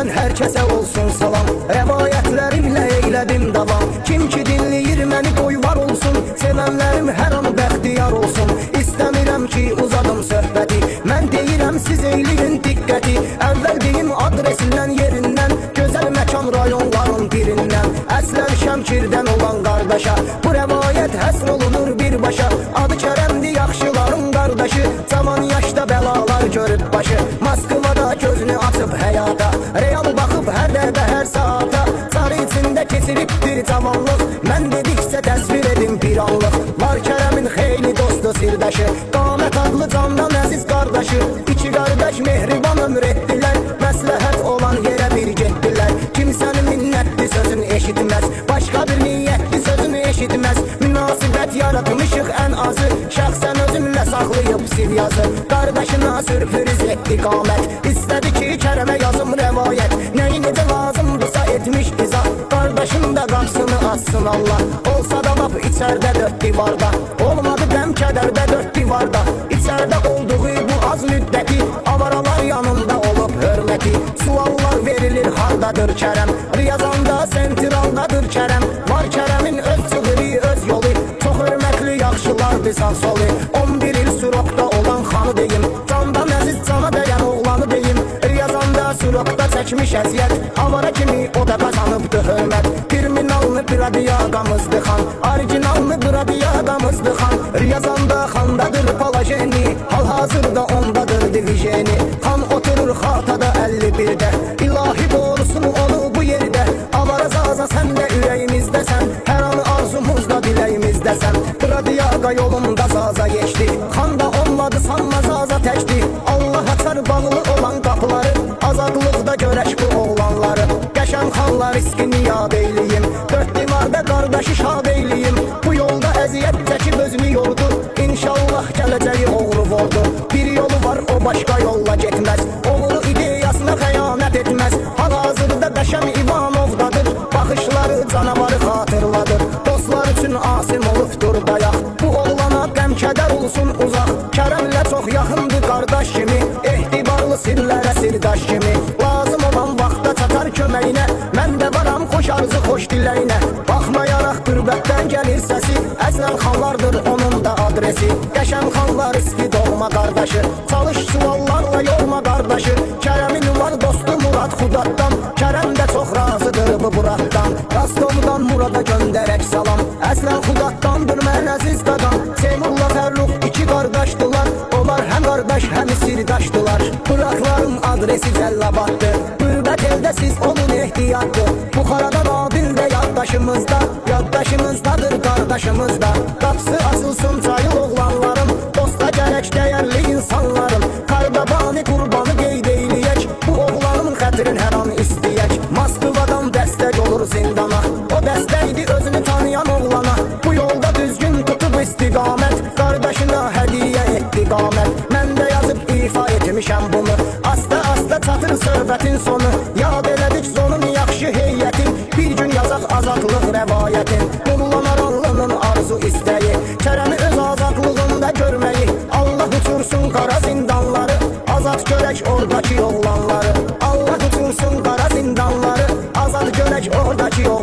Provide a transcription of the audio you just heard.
Məndən hər kəsə olsun salam, rəvayətlərimlə eylədim davam. Kim ki dinləyir məni qoy var olsun, sevənlərim hər an bəxtiyar olsun. İstəmirəm ki uzadım söhbəti, mən deyirəm siz eyləyin diqqəti. Əvvəl deyim adresindən, yerindən, gözəl məkan rayonların birindən. Əslən Şəmkirdən olan qardaşa bu rəvayət həsr olunur birbaşa. Adı Kərəmdir yaxşıların qardaşı, cavan yaşda bəlalar görüb başı. Moskvada gözünü açıb həyata, real baxıb hər dəqiqə hər saata. Sarı içində keçiribdir cavanlıq, mən dediksə təsvir edin bir anlıq. Var Kərəmin xeyli dostu sirdaşı, Qamət adlı candan əziz qardaşı. İki qardaş mehriban ömür etdilər, məsləhət olan yerə bir getdilər. Kimsənin minnətli sözünü eşitməz, başqa bir niyyətli sözünü eşitməz. Münasibət yaratmışıq ən azı, şəxsən özümlə saxlayıb sil yazı. Qardaşına sürpriz etdi Qamət, istədi ki Kərəmə yazım rəvayət. Nəyi necə lazımdırsa etmiş izah, qardaşın da qapsını açsın Allah. Olsa da lap içərdə dörd divarda, olmadı qəm kədərdə dörd divarda. İçərdə olduğu bu az müddəti, avaralar yanında olub hörməti. Suallar verilir hardadır Kərəm, Riyazanda sentraldadır Kərəm. Var Kərəmin öz çığırı, öz yolu, çox hörmətli yaxşılardır sağ solu. 11 il Surokda olan xanı deyim, candan əziz cana dəyən oğlanı deyim. Riyazanda Surokda çəkmiş əziyyət, avara kimi o da qazanıbdı hörmət. Kriminalını bradiyaqamızdı xan, orijinalını bradiyaqamızdı xan. Riyazanda xandadır palajeni, hal-hazırda ondadır divijeni. Xan oturur xatada 51-də, ilahi doğrusun onu bu yerdə. Avara zaza sən də ürəyimizdəsən, hər an arzumuzda diləyimizdəsən. Bradiyaqa yolunda zaza geçdi, xan da olmadı sanma zaza təkdi. Allah açar bağlı olan qapıları, azadlıqda görək bu oğlanları. Qəşən xanlar riskini yad eyliyim, dörd divarda qardaşı şad eyliyim. Bu yolda əziyyət çəkib özünü yordu, İnşallah gələcəyi oğru oldu. Bir yolu var o başqa yolla getməz, oğlu ideyasına xəyanət etməz. Hal-hazırda Qəşəm İvanovdadır, baxışları canavarı xatırladır. Dostlar üçün asim olubdur dayaq, bu oğlana qəm kədər olsun uzaq. Kərəmlə çox yaxındır qardaş kimi, ehtibarlı sirlərə sirdaş kimi. Lazım olan vaxtda çatar köməyinə, mən də varam xoş arzu xoş diləyinə. Baxmayaraq qürbətdən gəlir səsi, əslən xanlardır onun da adresi. Qəşəm xanlar iski doğma qardaşı, çalış suallarla yorma qardaşı. Kərəmin var dostu Murad Xudatdan, Kərəm də çox razıdır bu Muraddan. Rostovdan Murada göndərək salam, əslən Xudatdandır mən əziz qadam. Teymurla Fərruq iki qardaşdılar, onlar həm qardaş həm sirdaşdılar. Burakların adresi Cəllabaddır, qürbət evdə siz olun ehtiyatdır. Buxarada Nabil də yaddaşımızda, yaddaşımızdadır qardaşımızda. Qapısı açılsın çayıl oğlanlarım, dosta gərək dəyərli insanlarım. Kardabani qurbanı qeyd eyləyək, bu oğlanın xətrin hər an istəyək. Moskvadan dəstək olur zindana, o dəstəkdi özünü tanıyan oğlana. Bu yolda düzgün tutub istiqamət, qardaşına hədiyyə etdi Qamət. Mən də yazıb ifa etmişəm bunu, asta-asta çatır söhbətin sonu. Yad elədik zonun yaxşı heyətin, bir gün yazaq azadlıq rəvayətin. Qullanar Allah'ın arzu istəyi, Kərəmi öz azadlığında görməyi. Allah uçursun qara zindanları, azad görək oradakı oğlanları.